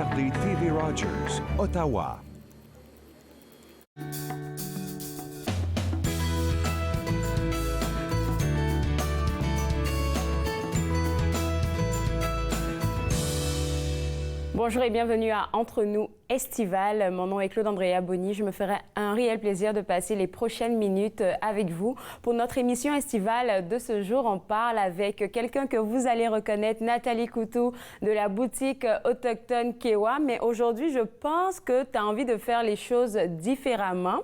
regardez TV Rogers, Ottawa. Bonjour et bienvenue à Entre nous estival. Mon nom est Claude Andrea Bonny. Je me ferai un réel plaisir de passer les prochaines minutes avec vous. Pour notre émission estivale de ce jour, on parle avec quelqu'un que vous allez reconnaître, Nathalie Coutu de la boutique autochtone Kewa. Mais aujourd'hui, je pense que tu as envie de faire les choses différemment.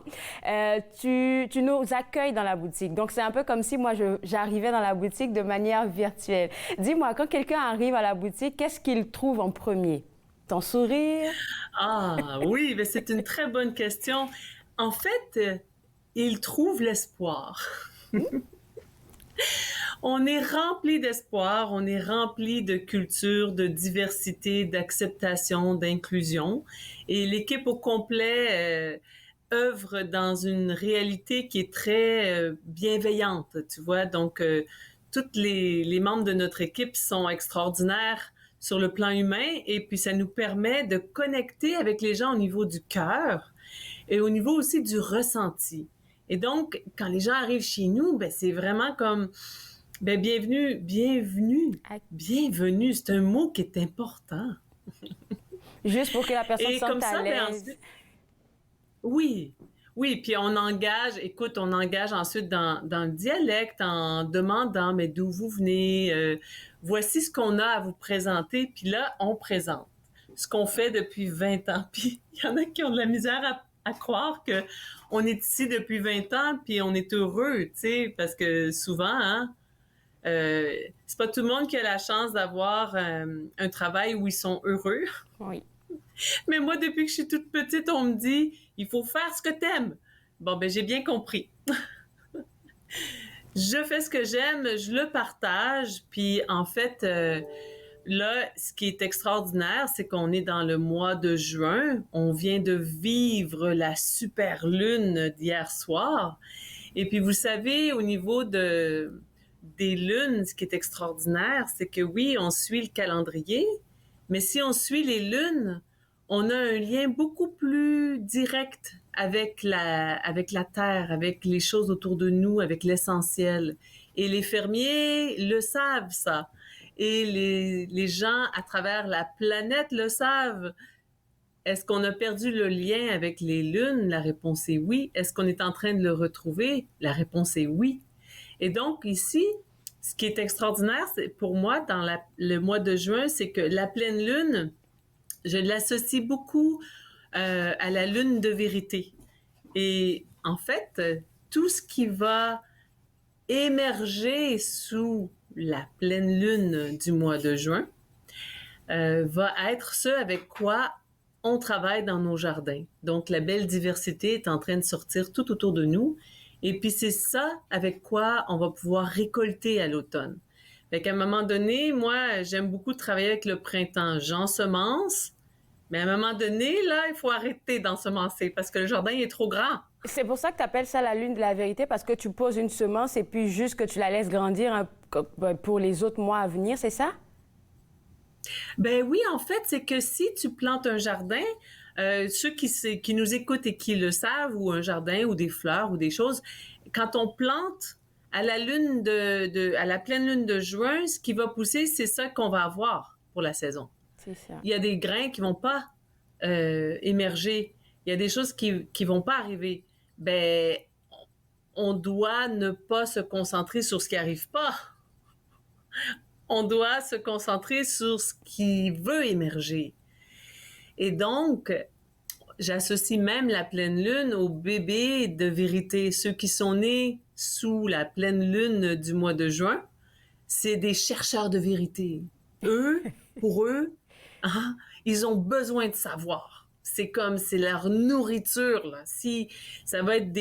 Tu nous accueilles dans la boutique. Donc, c'est un peu comme si moi, j'arrivais dans la boutique de manière virtuelle. Dis-moi, quand quelqu'un arrive à la boutique, qu'est-ce qu'il trouve en premier? Ton sourire? Ah oui, mais c'est une très bonne question. En fait, il trouve l'espoir. On est rempli d'espoir, on est rempli de culture, de diversité, d'acceptation, d'inclusion. Et l'équipe au complet œuvre dans une réalité qui est très bienveillante, tu vois. Donc, tous les membres de notre équipe sont extraordinaires sur le plan humain, et puis ça nous permet de connecter avec les gens au niveau du cœur et au niveau aussi du ressenti. Et donc, quand les gens arrivent chez nous, ben c'est vraiment comme bienvenue, bienvenue. C'est un mot qui est important. Juste pour que la personne et sente comme ça, à l'aise. ensuite, oui. Oui, puis on engage ensuite dans le dialecte en demandant, mais d'où vous venez, voici ce qu'on a à vous présenter, puis là, on présente ce qu'on fait depuis 20 ans. Puis il y en a qui ont de la misère à croire que on est ici depuis 20 ans, puis on est heureux, tu sais, parce que souvent, c'est pas tout le monde qui a la chance d'avoir un travail où ils sont heureux. Oui. Mais moi, depuis que je suis toute petite, on me dit, il faut faire ce que t'aimes. Bon, ben, j'ai bien compris. Je fais ce que j'aime, je le partage, puis en fait, là, ce qui est extraordinaire, c'est qu'on est dans le mois de juin. On vient de vivre la super lune d'hier soir. Et puis, vous savez, au niveau des lunes, ce qui est extraordinaire, c'est que oui, on suit le calendrier, mais si on suit les lunes, on a un lien beaucoup plus direct avec la terre, avec les choses autour de nous, avec l'essentiel. Et les fermiers le savent, ça. Et les gens à travers la planète le savent. Est-ce qu'on a perdu le lien avec les lunes? La réponse est oui. Est-ce qu'on est en train de le retrouver? La réponse est oui. Et donc ici, ce qui est extraordinaire, c'est pour moi, dans le mois de juin, c'est que la pleine lune, je l'associe beaucoup à la lune de vérité. Et en fait, tout ce qui va émerger sous la pleine lune du mois de juin va être ce avec quoi on travaille dans nos jardins. Donc, la belle diversité est en train de sortir tout autour de nous. Et puis, c'est ça avec quoi on va pouvoir récolter à l'automne. Fait qu'à un moment donné, moi, j'aime beaucoup travailler avec le printemps. J'ensemence, mais à un moment donné, là, il faut arrêter d'ensemencer parce que le jardin est trop grand. C'est pour ça que tu appelles ça la lune de la vérité, parce que tu poses une semence et puis juste que tu la laisses grandir pour les autres mois à venir, c'est ça? Ben oui, en fait, c'est que si tu plantes un jardin, ceux qui nous écoutent et qui le savent, ou un jardin, ou des fleurs, ou des choses, quand on plante à la lune à la pleine lune de juin, ce qui va pousser, c'est ça qu'on va avoir pour la saison. C'est ça. Il y a des grains qui vont pas émerger. Il y a des choses qui vont pas arriver. Ben, on doit ne pas se concentrer sur ce qui arrive pas. On doit se concentrer sur ce qui veut émerger. Et donc, j'associe même la pleine lune aux bébés de vérité. Ceux qui sont nés sous la pleine lune du mois de juin, c'est des chercheurs de vérité. Eux, pour eux, ils ont besoin de savoir. C'est leur nourriture, là. Si ça va être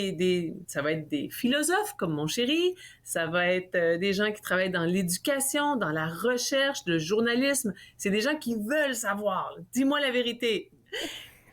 ça va être des philosophes comme mon chéri, ça va être des gens qui travaillent dans l'éducation, dans la recherche, le journalisme. C'est des gens qui veulent savoir. Dis-moi la vérité.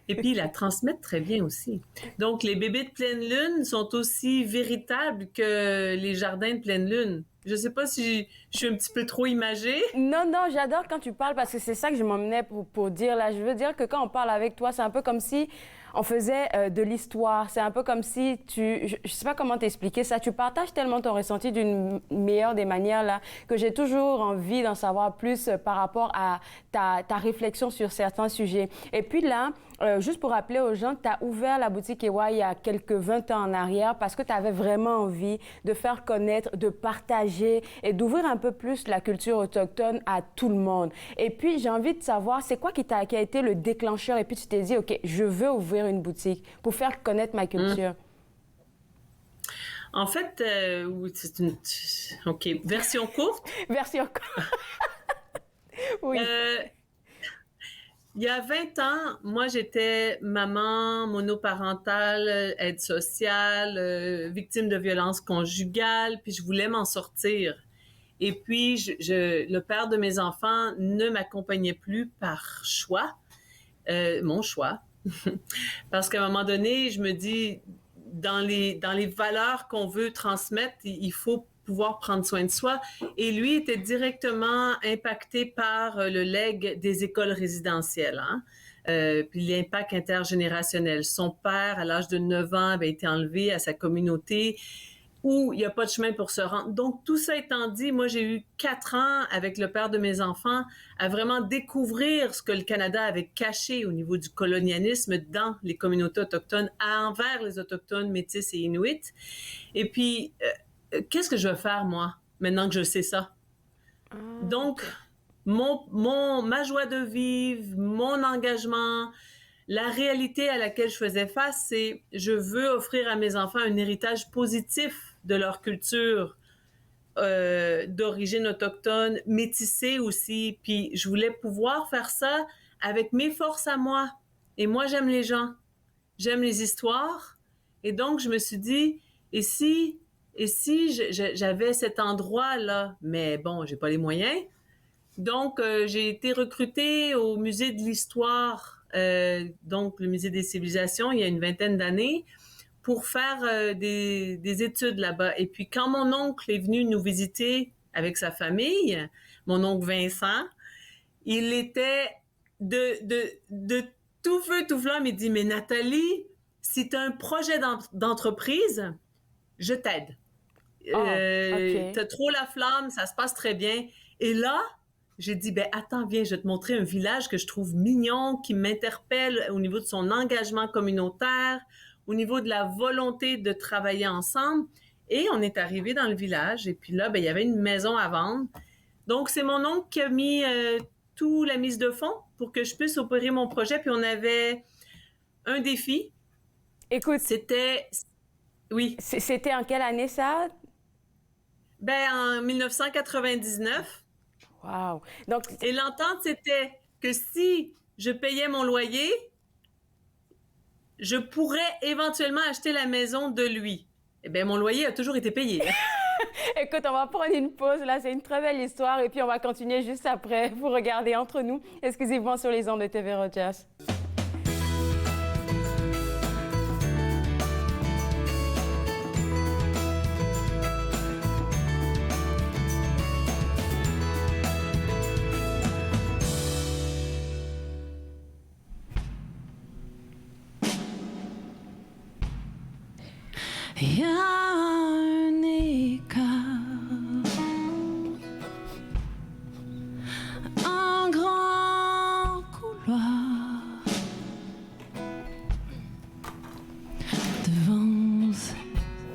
Et puis, ils la transmettent très bien aussi. Donc, les bébés de pleine lune sont aussi véritables que les jardins de pleine lune. Je sais pas si je suis un petit peu trop imagée. Non, non, j'adore quand tu parles parce que c'est ça que je m'emmenais pour dire là. Je veux dire que quand on parle avec toi, c'est un peu comme si on faisait de l'histoire. C'est un peu comme si je sais pas comment t'expliquer ça. Tu partages tellement ton ressenti d'une meilleure des manières là que j'ai toujours envie d'en savoir plus par rapport à ta réflexion sur certains sujets. Et puis là, juste pour rappeler aux gens, tu as ouvert la boutique Ewa il y a quelques 20 ans en arrière parce que tu avais vraiment envie de faire connaître, de partager et d'ouvrir un peu plus la culture autochtone à tout le monde. Et puis, j'ai envie de savoir, c'est quoi qui a été le déclencheur? Et puis, tu t'es dit, OK, je veux ouvrir une boutique pour faire connaître ma culture. En fait, oui, c'est une... OK, version courte. Version courte. Oui. Il y a 20 ans, moi, j'étais maman monoparentale, aide sociale, victime de violences conjugales, puis je voulais m'en sortir. Et puis, le père de mes enfants ne m'accompagnait plus par choix, mon choix. Parce qu'à un moment donné, je me dis, dans les valeurs qu'on veut transmettre, il faut pouvoir prendre soin de soi. Et lui était directement impacté par le legs des écoles résidentielles, hein? Puis l'impact intergénérationnel. Son père, à l'âge de 9 ans, avait été enlevé à sa communauté où il n'y a pas de chemin pour se rendre. Donc, tout ça étant dit, moi, j'ai eu 4 ans avec le père de mes enfants à vraiment découvrir ce que le Canada avait caché au niveau du colonialisme dans les communautés autochtones envers les Autochtones, Métis et Inuits. Et puis, qu'est-ce que je veux faire, moi, maintenant que je sais ça? Donc, ma joie de vivre, mon engagement, la réalité à laquelle je faisais face, c'est je veux offrir à mes enfants un héritage positif de leur culture d'origine autochtone, métissée aussi. Puis je voulais pouvoir faire ça avec mes forces à moi. Et moi, j'aime les gens, j'aime les histoires. Et donc, je me suis dit, et si j'avais cet endroit-là, mais bon, j'ai pas les moyens. Donc, j'ai été recrutée au Musée de l'Histoire, donc le Musée des Civilisations, il y a une vingtaine d'années, pour faire des études là-bas. Et puis, quand mon oncle est venu nous visiter avec sa famille, mon oncle Vincent, il était de tout feu, tout flamme. Il dit, mais Nathalie, si tu as un projet d'entreprise, je t'aide. Okay. T'as trop la flamme, ça se passe très bien. Et là, j'ai dit, ben attends, viens, je vais te montrer un village que je trouve mignon, qui m'interpelle au niveau de son engagement communautaire, au niveau de la volonté de travailler ensemble. Et on est arrivé dans le village, et puis là, ben il y avait une maison à vendre. Donc, c'est mon oncle qui a mis toute la mise de fonds pour que je puisse opérer mon projet. Puis on avait un défi. Écoute, oui. C'était en quelle année ça? Ben en 1999. Wow. Donc, et l'entente, c'était que si je payais mon loyer, je pourrais éventuellement acheter la maison de lui. Eh bien, mon loyer a toujours été payé. Écoute, on va prendre une pause. Là, c'est une très belle histoire. Et puis, on va continuer juste après. Vous regardez Entre nous, exclusivement sur les ondes de TV Rogers. Il y a un écart, un grand couloir devant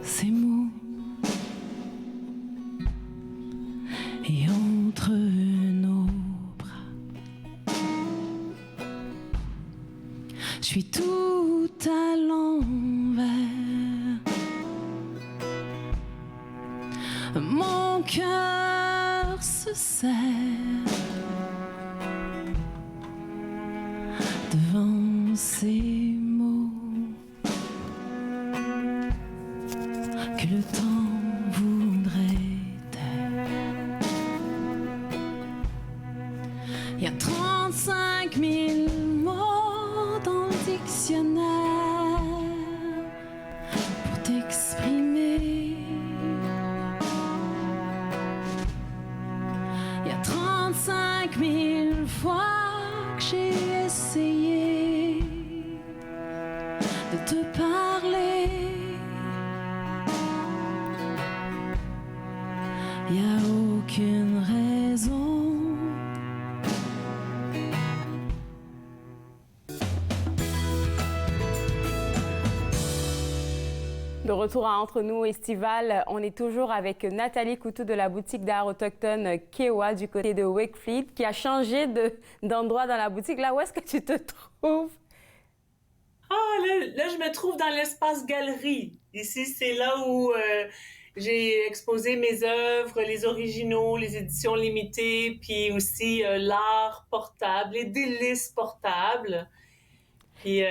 ces mots et entre nos bras. Je suis tout à l'envers. Mon cœur se serre devant ces mots que le temps voudrait taire. Il y a 35 000 mots dans le dictionnaire. dictionnaire pour t'exprimer. Il y a 35 000 fois que j'ai essayé de te parler. Il n'y a aucune raison. De retour à Entre nous Estival, on est toujours avec Nathalie Coutu de la boutique d'art autochtone Kewa du côté de Wakefield qui a changé d'endroit dans la boutique. Là, où est-ce que tu te trouves? Ah, là, je me trouve dans l'espace galerie. Ici, c'est là où j'ai exposé mes œuvres, les originaux, les éditions limitées, puis aussi l'art portable, les délices portables. Puis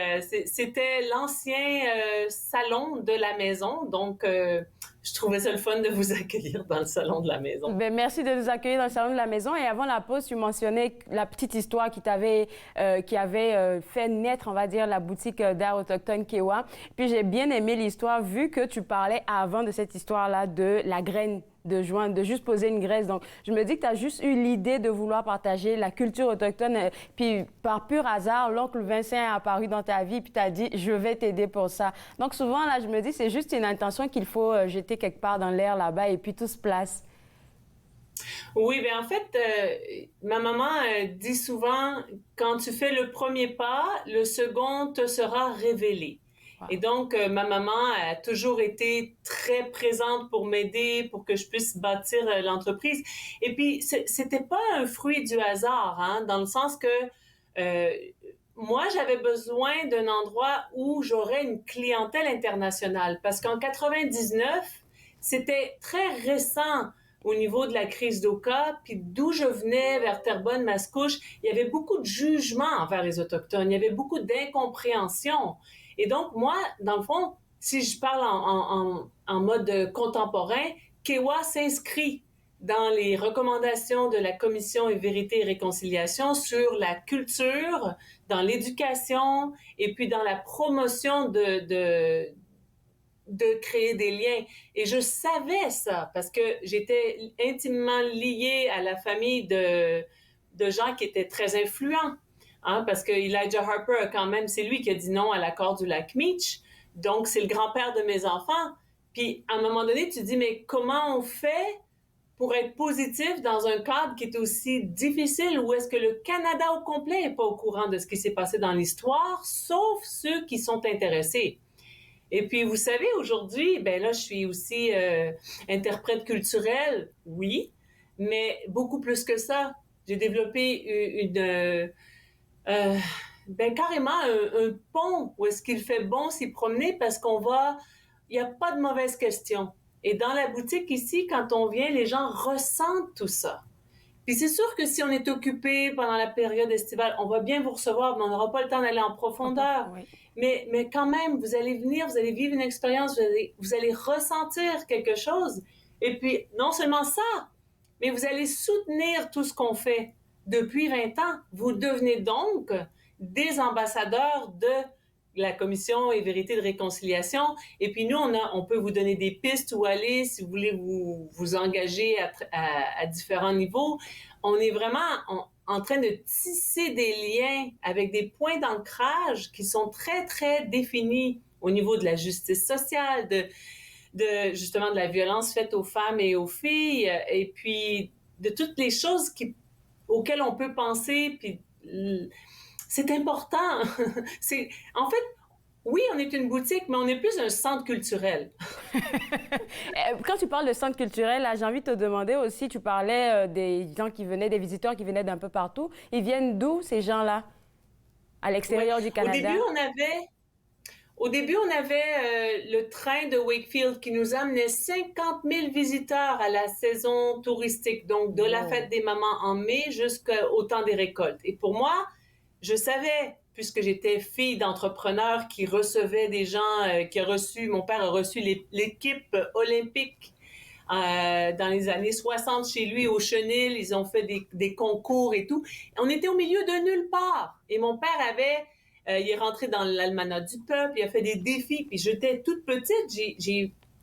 c'était l'ancien salon de la maison, donc je trouvais ça le fun de vous accueillir dans le salon de la maison. Bien, merci de nous accueillir dans le salon de la maison. Et avant la pause, tu mentionnais la petite histoire qui avait fait naître, on va dire, la boutique d'art autochtone Kewa. Puis j'ai bien aimé l'histoire vu que tu parlais avant de cette histoire-là de la graine de joint, de juste poser une graisse. Donc, je me dis que tu as juste eu l'idée de vouloir partager la culture autochtone. Puis, par pur hasard, l'oncle Vincent est apparu dans ta vie, puis tu as dit, je vais t'aider pour ça. Donc, souvent, là, je me dis, c'est juste une intention qu'il faut jeter quelque part dans l'air là-bas, et puis tout se place. Oui, bien en fait, ma maman dit souvent, quand tu fais le premier pas, le second te sera révélé. Wow. Et donc, ma maman a toujours été très présente pour m'aider, pour que je puisse bâtir l'entreprise. Et puis, c'était pas un fruit du hasard, hein, dans le sens que moi, j'avais besoin d'un endroit où j'aurais une clientèle internationale. Parce qu'en 99, c'était très récent au niveau de la crise d'Oka, puis d'où je venais, vers Terrebonne-Mascouche, il y avait beaucoup de jugements envers les Autochtones, il y avait beaucoup d'incompréhension. Et donc, moi, dans le fond, si je parle en mode contemporain, Kewa s'inscrit dans les recommandations de la Commission Vérité et Réconciliation sur la culture, dans l'éducation et puis dans la promotion de créer des liens. Et je savais ça parce que j'étais intimement liée à la famille de gens qui étaient très influents. Hein, parce que Elijah Harper, quand même, c'est lui qui a dit non à l'accord du lac Meech. Donc, c'est le grand-père de mes enfants. Puis, à un moment donné, tu te dis, mais comment on fait pour être positif dans un cadre qui est aussi difficile où est-ce que le Canada au complet n'est pas au courant de ce qui s'est passé dans l'histoire, sauf ceux qui sont intéressés. Et puis, vous savez, aujourd'hui, ben là, je suis aussi interprète culturelle, oui, mais beaucoup plus que ça. J'ai développé carrément un pont où est-ce qu'il fait bon s'y promener parce il n'y a pas de mauvaises questions. Et dans la boutique ici, quand on vient, les gens ressentent tout ça. Puis c'est sûr que si on est occupé pendant la période estivale, on va bien vous recevoir, mais on n'aura pas le temps d'aller en profondeur. Oui. Mais quand même, vous allez venir, vous allez vivre une expérience, vous allez ressentir quelque chose. Et puis, non seulement ça, mais vous allez soutenir tout ce qu'on fait depuis 20 ans. Vous devenez donc des ambassadeurs de la Commission et Vérité de Réconciliation. Et puis nous, on peut vous donner des pistes où aller si vous voulez vous engager à différents niveaux. On est vraiment en train de tisser des liens avec des points d'ancrage qui sont très, très définis au niveau de la justice sociale, justement de la violence faite aux femmes et aux filles, et puis de toutes les choses auxquelles on peut penser, puis c'est important. En fait, oui, on est une boutique, mais on est plus un centre culturel. Quand tu parles de centre culturel, là, j'ai envie de te demander aussi, tu parlais des gens des visiteurs qui venaient d'un peu partout. Ils viennent d'où, ces gens-là, à l'extérieur du Canada? Au début, on avait le train de Wakefield qui nous amenait 50 000 visiteurs à la saison touristique, donc de la fête des mamans en mai jusqu'au temps des récoltes. Et pour moi, je savais, puisque j'étais fille d'entrepreneur qui recevait des gens, mon père a reçu l'équipe olympique dans les années 60 chez lui au Chenil, ils ont fait des concours et tout. On était au milieu de nulle part. Et mon père avait Il est rentré dans l'Almanach du peuple, il a fait des défis. Puis j'étais toute petite,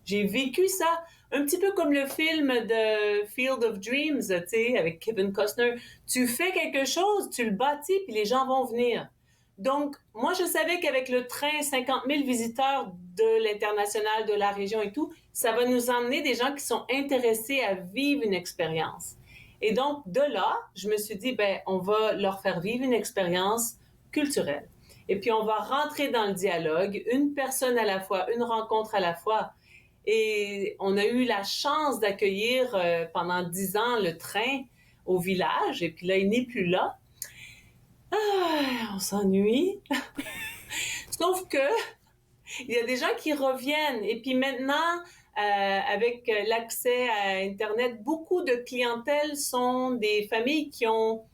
j'ai vécu ça. Un petit peu comme le film de Field of Dreams, tu sais, avec Kevin Costner. Tu fais quelque chose, tu le bâtis, puis les gens vont venir. Donc, moi, je savais qu'avec le train, 50 000 visiteurs de l'international, de la région et tout, ça va nous emmener des gens qui sont intéressés à vivre une expérience. Et donc, de là, je me suis dit, ben, on va leur faire vivre une expérience culturelle. Et puis, on va rentrer dans le dialogue, une personne à la fois, une rencontre à la fois. Et on a eu la chance d'accueillir pendant 10 ans le train au village. Et puis là, il n'est plus là. Ah, on s'ennuie. Sauf que il y a des gens qui reviennent. Et puis maintenant, avec l'accès à Internet, beaucoup de clientèle sont des familles qui ont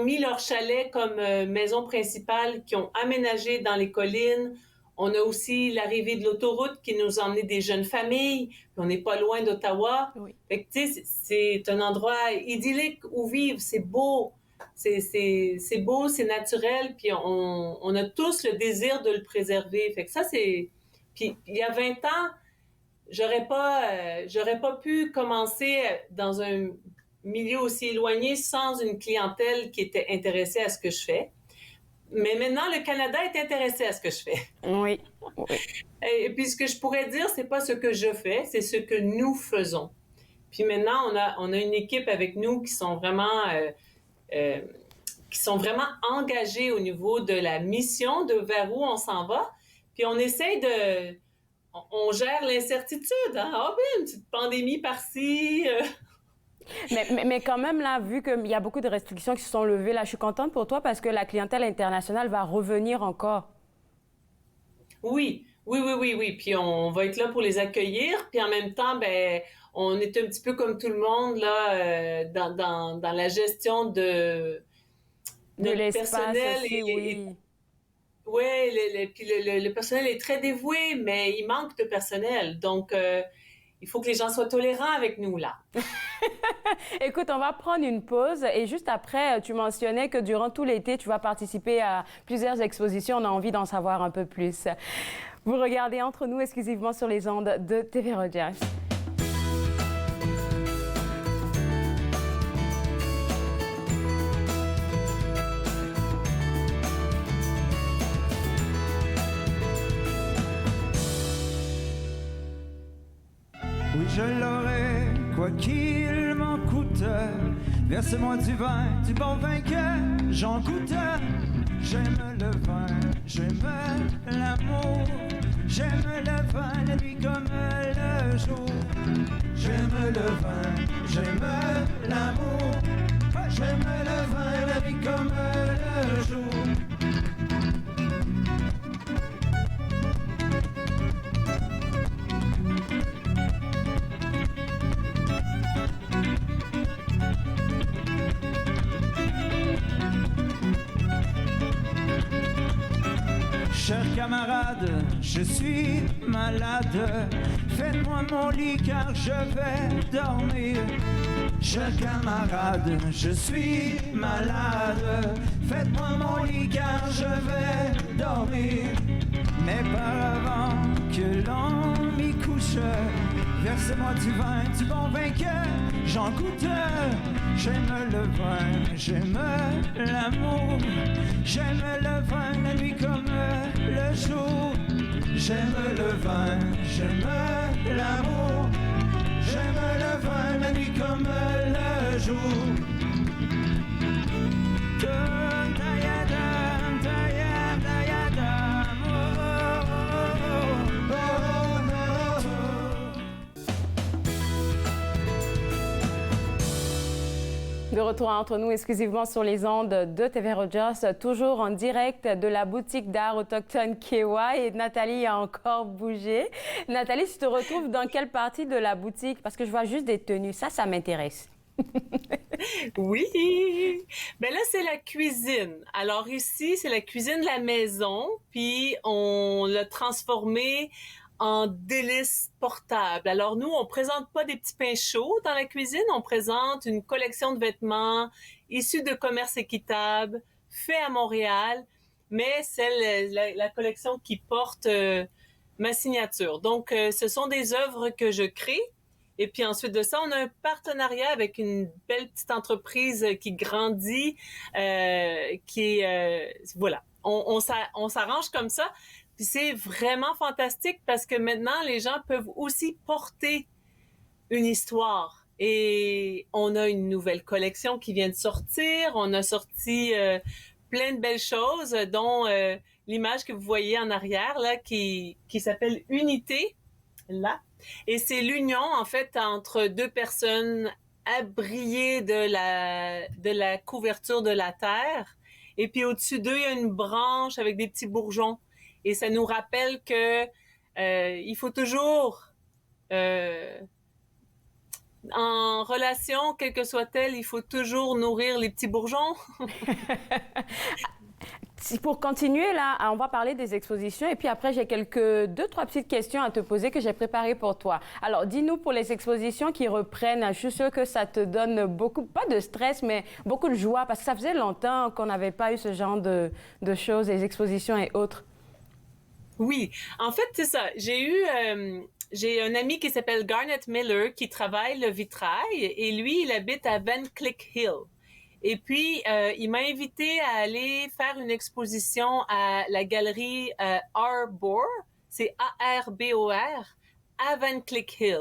mis leur chalet comme maison principale, qui ont aménagé dans les collines. On a aussi l'arrivée de l'autoroute qui nous a emmené des jeunes familles. Puis on n'est pas loin d'Ottawa. Oui. Fait que, tu sais, c'est un endroit idyllique où vivre. C'est beau. C'est beau, c'est naturel. Puis on a tous le désir de le préserver. Fait que ça, c'est... Puis il y a 20 ans, j'aurais pas pu commencer dans un milieu aussi éloigné sans une clientèle qui était intéressée à ce que je fais. Mais maintenant, le Canada est intéressé à ce que je fais. Oui. Et puis, ce que je pourrais dire, c'est pas ce que je fais, c'est ce que nous faisons. Puis maintenant, on a une équipe avec nous qui sont vraiment engagés au niveau de la mission, de vers où on s'en va. Puis on essaye on gère l'incertitude. Hein? Ah ben, une petite pandémie par-ci. Mais quand même, là, vu qu'il y a beaucoup de restrictions qui se sont levées, là, je suis contente pour toi parce que la clientèle internationale va revenir encore. Oui. Puis on va être là pour les accueillir. Puis en même temps, ben, on est un petit peu comme tout le monde là dans la gestion de notre personnel. Aussi, oui. Oui, puis le personnel est très dévoué, mais il manque de personnel. Donc, il faut que les gens soient tolérants avec nous, là. Écoute, on va prendre une pause et juste après, tu mentionnais que durant tout l'été, tu vas participer à plusieurs expositions. On a envie d'en savoir un peu plus. Vous regardez Entre nous exclusivement sur les ondes de TV Rogers. Oui, je l'aurai, quoi qu'il m'en coûte. Verse-moi du vin, du bon vin que j'en goûte. J'aime le vin, j'aime l'amour. J'aime le vin, la nuit comme le jour. J'aime le vin, j'aime l'amour. J'aime le vin, la nuit comme le jour. Chers camarades, je suis malade. Faites-moi mon lit car je vais dormir. Chers camarades, je suis malade. Faites-moi mon lit car je vais dormir. Mais par avant que l'on m'y couche, versez-moi du vin, du bon vin que j'en goûte. J'aime le vin, j'aime l'amour. J'aime le vin, la nuit comme le jour. J'aime le vin, j'aime l'amour. J'aime le vin, la nuit comme le jour. De retour Entre nous exclusivement sur les ondes de TV Rogers, toujours en direct de la boutique d'art autochtone Kewa. Et Nathalie a encore bougé. Nathalie, tu te retrouves dans quelle partie de la boutique? Parce que je vois juste des tenues. Ça m'intéresse. Oui! Ben là, c'est la cuisine. Alors ici, c'est la cuisine de la maison, puis on l'a transformée en délices portables. Alors nous, on présente pas des petits pains chauds dans la cuisine, on présente une collection de vêtements issus de commerce équitable, fait à Montréal, mais la collection qui porte ma signature. Donc, ce sont des œuvres que je crée. Et puis ensuite de ça, on a un partenariat avec une belle petite entreprise qui grandit, voilà. On s'arrange comme ça. Puis c'est vraiment fantastique parce que maintenant, les gens peuvent aussi porter une histoire. Et on a une nouvelle collection qui vient de sortir. On a sorti plein de belles choses, dont l'image que vous voyez en arrière, là, qui s'appelle Unité, là. Et c'est l'union, en fait, entre deux personnes abriées de la couverture de la terre. Et puis au-dessus d'eux, il y a une branche avec des petits bourgeons. Et ça nous rappelle que il faut toujours, en relation, quelle que soit-elle, il faut toujours nourrir les petits bourgeons. Pour continuer, là, on va parler des expositions et puis après, j'ai deux, trois petites questions à te poser que j'ai préparées pour toi. Alors, dis-nous pour les expositions qui reprennent, je suis sûre que ça te donne beaucoup, pas de stress, mais beaucoup de joie parce que ça faisait longtemps qu'on n'avait pas eu ce genre de choses, les expositions et autres. Oui, en fait, c'est ça. J'ai un ami qui s'appelle Garnet Miller qui travaille le vitrail et lui, il habite à Van Cleek Hill. Et puis, il m'a invité à aller faire une exposition à la galerie Arbor, c'est A-R-B-O-R, à Van Cleek Hill.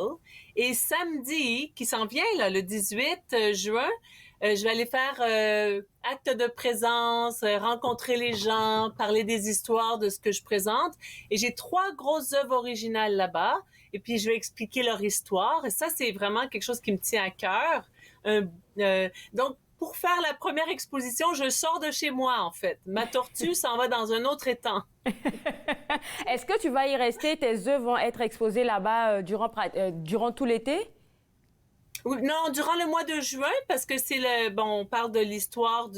Et samedi, qui s'en vient, là, le 18 juin, je vais aller faire acte de présence, rencontrer les gens, parler des histoires de ce que je présente. Et j'ai 3 grosses œuvres originales là-bas. Et puis, je vais expliquer leur histoire. Et ça, c'est vraiment quelque chose qui me tient à cœur. Donc, pour faire la première exposition, je sors de chez moi, en fait. Ma tortue s'en va dans un autre étang. Est-ce que tu vas y rester? Tes œuvres vont être exposées là-bas durant tout l'été? Non, durant le mois de juin, parce que on parle de l'histoire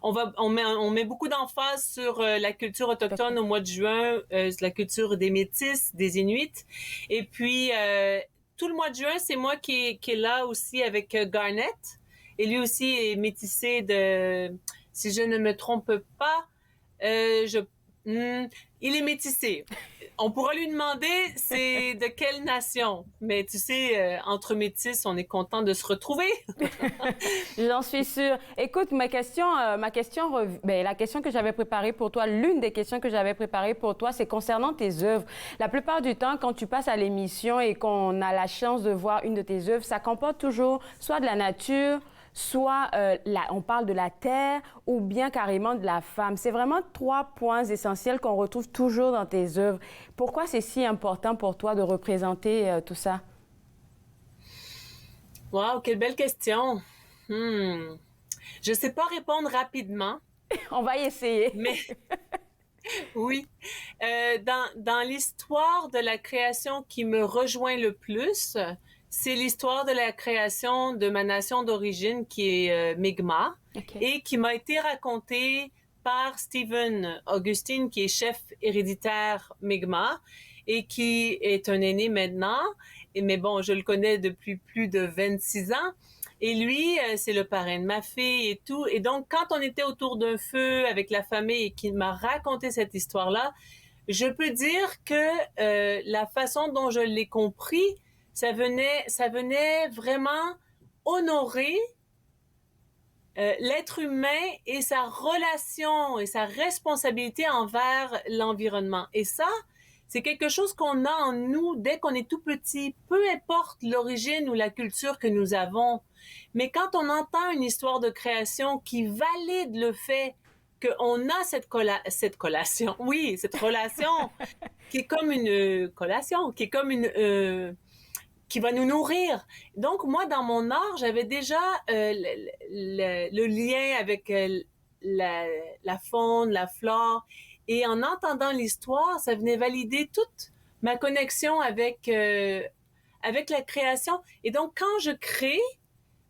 on met beaucoup d'emphase sur la culture autochtone au mois de juin, la culture des Métis, des Inuits. Et puis, tout le mois de juin, c'est moi qui est là aussi avec Garnet. Et lui aussi est métissé si je ne me trompe pas, il est métissé. On pourra lui demander c'est de quelle nation. Mais tu sais, entre métis, on est content de se retrouver. J'en suis sûre. Écoute, la question que j'avais préparée pour toi, l'une des questions que j'avais préparées pour toi, c'est concernant tes œuvres. La plupart du temps, quand tu passes à l'émission et qu'on a la chance de voir une de tes œuvres, ça comporte toujours soit de la nature, soit on parle de la terre ou bien carrément de la femme. C'est vraiment 3 points essentiels qu'on retrouve toujours dans tes œuvres. Pourquoi c'est si important pour toi de représenter tout ça? Wow, quelle belle question. Je ne sais pas répondre rapidement. On va y essayer. Mais oui. Dans l'histoire de la création qui me rejoint le plus, c'est l'histoire de la création de ma nation d'origine qui est Mi'kmaq et qui m'a été racontée par Stephen Augustine, qui est chef héréditaire Mi'kmaq et qui est un aîné maintenant. Mais bon, je le connais depuis plus de 26 ans. Et lui, c'est le parrain de ma fille et tout. Et donc, quand on était autour d'un feu avec la famille et qu'il m'a raconté cette histoire-là, je peux dire que la façon dont je l'ai compris, ça venait vraiment honorer l'être humain et sa relation et sa responsabilité envers l'environnement. Et ça, c'est quelque chose qu'on a en nous dès qu'on est tout petit, peu importe l'origine ou la culture que nous avons. Mais quand on entend une histoire de création qui valide le fait qu'on a cette collation, oui, cette relation qui est comme une collation, qui est comme qui va nous nourrir. Donc, moi, dans mon art, j'avais déjà le lien avec la faune, la flore. Et en entendant l'histoire, ça venait valider toute ma connexion avec la création. Et donc, quand je crée,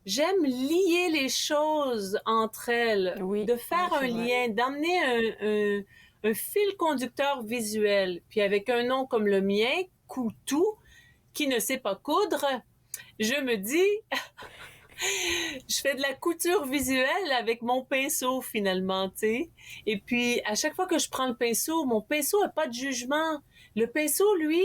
j'aime lier les choses entre elles, de faire un lien, d'amener un fil conducteur visuel. Puis avec un nom comme le mien, Coutou, qui ne sait pas coudre, je me dis, Je fais de la couture visuelle avec mon pinceau, finalement, tu sais. Et puis, à chaque fois que je prends le pinceau, mon pinceau n'a pas de jugement. Le pinceau, lui,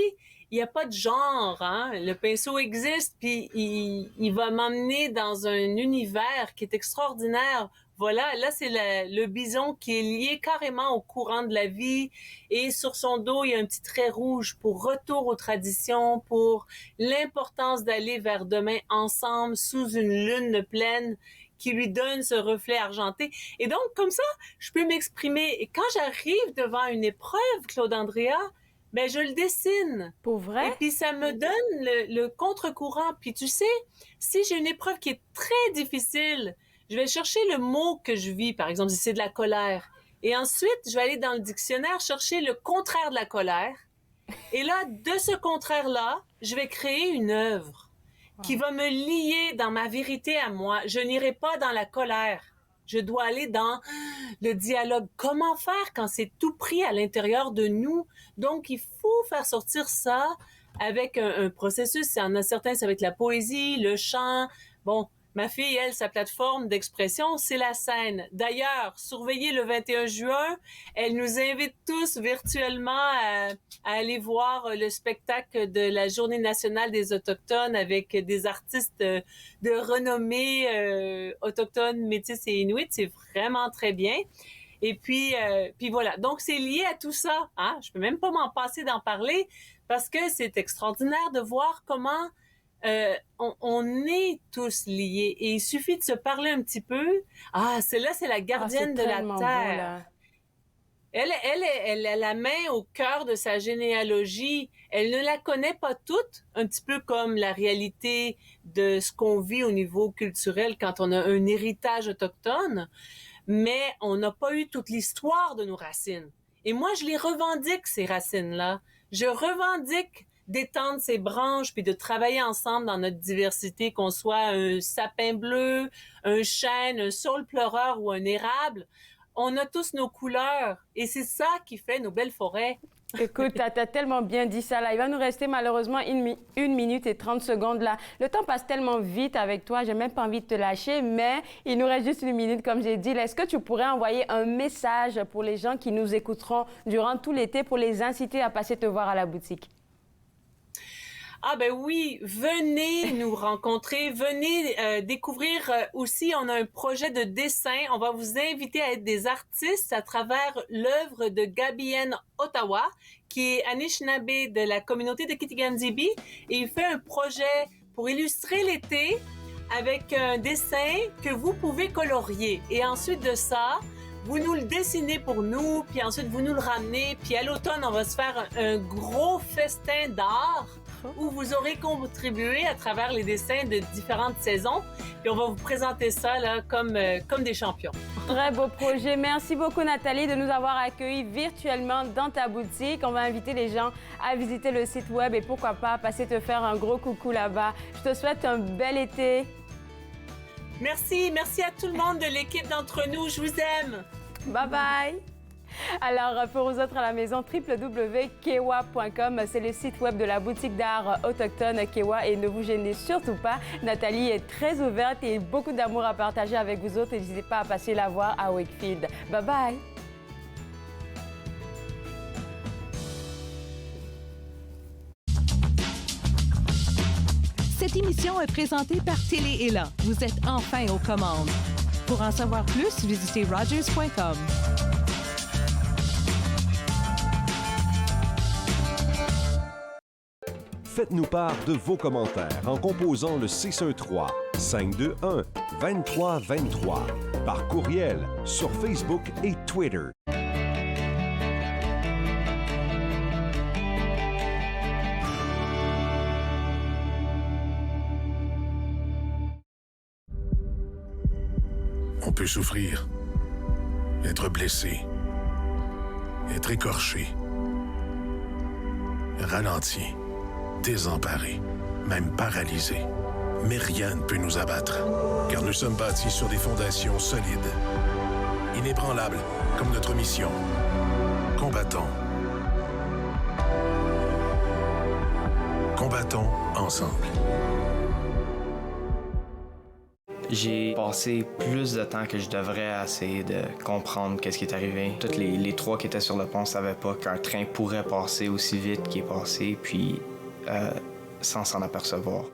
il n'y a pas de genre, hein. Le pinceau existe, puis il va m'emmener dans un univers qui est extraordinaire. Voilà, là, c'est le bison qui est lié carrément au courant de la vie. Et sur son dos, il y a un petit trait rouge pour retour aux traditions, pour l'importance d'aller vers demain ensemble sous une lune pleine qui lui donne ce reflet argenté. Et donc, comme ça, je peux m'exprimer. Et quand j'arrive devant une épreuve, Claude Andrea, ben, je le dessine. Pour vrai? Et puis, ça me donne le contre-courant. Puis, tu sais, si j'ai une épreuve qui est très difficile, je vais chercher le mot que je vis, par exemple, si c'est de la colère. Et ensuite, je vais aller dans le dictionnaire chercher le contraire de la colère. Et là, de ce contraire-là, je vais créer une œuvre qui va me lier dans ma vérité à moi. Je n'irai pas dans la colère. Je dois aller dans le dialogue. Comment faire quand c'est tout pris à l'intérieur de nous? Donc, il faut faire sortir ça avec un processus. Il y en a certains, ça va être la poésie, le chant. Bon, ma fille, elle, sa plateforme d'expression, c'est la scène. D'ailleurs, surveillez le 21 juin. Elle nous invite tous virtuellement à aller voir le spectacle de la Journée nationale des Autochtones avec des artistes de renommée autochtones, métis et inuits. C'est vraiment très bien. Et puis voilà. Donc, c'est lié à tout ça. Hein? Je peux même pas m'en passer d'en parler parce que c'est extraordinaire de voir comment on est tous liés et il suffit de se parler un petit peu. Ah, celle-là, c'est la gardienne de la terre. Elle a la main au cœur de sa généalogie. Elle ne la connaît pas toute, un petit peu comme la réalité de ce qu'on vit au niveau culturel quand on a un héritage autochtone, mais on n'a pas eu toute l'histoire de nos racines. Et moi, je les revendique, ces racines-là. Je revendique d'étendre ses branches puis de travailler ensemble dans notre diversité, qu'on soit un sapin bleu, un chêne, un saule pleureur ou un érable. On a tous nos couleurs et c'est ça qui fait nos belles forêts. Écoute, t'as tellement bien dit ça là. Il va nous rester malheureusement 1 minute et 30 secondes là. Le temps passe tellement vite avec toi, j'ai même pas envie de te lâcher, mais il nous reste juste 1 minute comme j'ai dit. Est-ce que tu pourrais envoyer un message pour les gens qui nous écouteront durant tout l'été pour les inciter à passer te voir à la boutique? Ah ben oui, venez nous rencontrer, venez découvrir aussi, on a un projet de dessin, on va vous inviter à être des artistes à travers l'œuvre de Gabienne Ottawa, qui est Anishinaabe de la communauté de Kitigan-Zibi, et il fait un projet pour illustrer l'été avec un dessin que vous pouvez colorier. Et ensuite de ça, vous nous le dessinez pour nous, puis ensuite vous nous le ramenez, puis à l'automne, on va se faire un gros festin d'art où vous aurez contribué à travers les dessins de différentes saisons. Puis on va vous présenter ça là, comme des champions. Très beau projet. Merci beaucoup, Nathalie, de nous avoir accueillis virtuellement dans ta boutique. On va inviter les gens à visiter le site web et pourquoi pas passer te faire un gros coucou là-bas. Je te souhaite un bel été. Merci. Merci à tout le monde de l'équipe d'Entre nous. Je vous aime. Bye bye. Alors, pour vous autres à la maison, www.kewa.com, c'est le site web de la boutique d'art autochtone Kewa. Et ne vous gênez surtout pas, Nathalie est très ouverte et beaucoup d'amour à partager avec vous autres. N'hésitez pas à passer la voir à Wakefield. Bye bye! Cette émission est présentée par Télé Ella. Vous êtes enfin aux commandes. Pour en savoir plus, visitez rogers.com. Faites-nous part de vos commentaires en composant le 613-521-2323 par courriel sur Facebook et Twitter. On peut souffrir, être blessé, être écorché, ralenti, désemparé, même paralysé. Mais rien ne peut nous abattre, car nous sommes bâtis sur des fondations solides, inébranlables comme notre mission. Combattons. Combattons ensemble. J'ai passé plus de temps que je devrais à essayer de comprendre qu'est-ce qui est arrivé. Tous les trois qui étaient sur le pont ne savaient pas qu'un train pourrait passer aussi vite qu'il est passé, puis sans s'en apercevoir.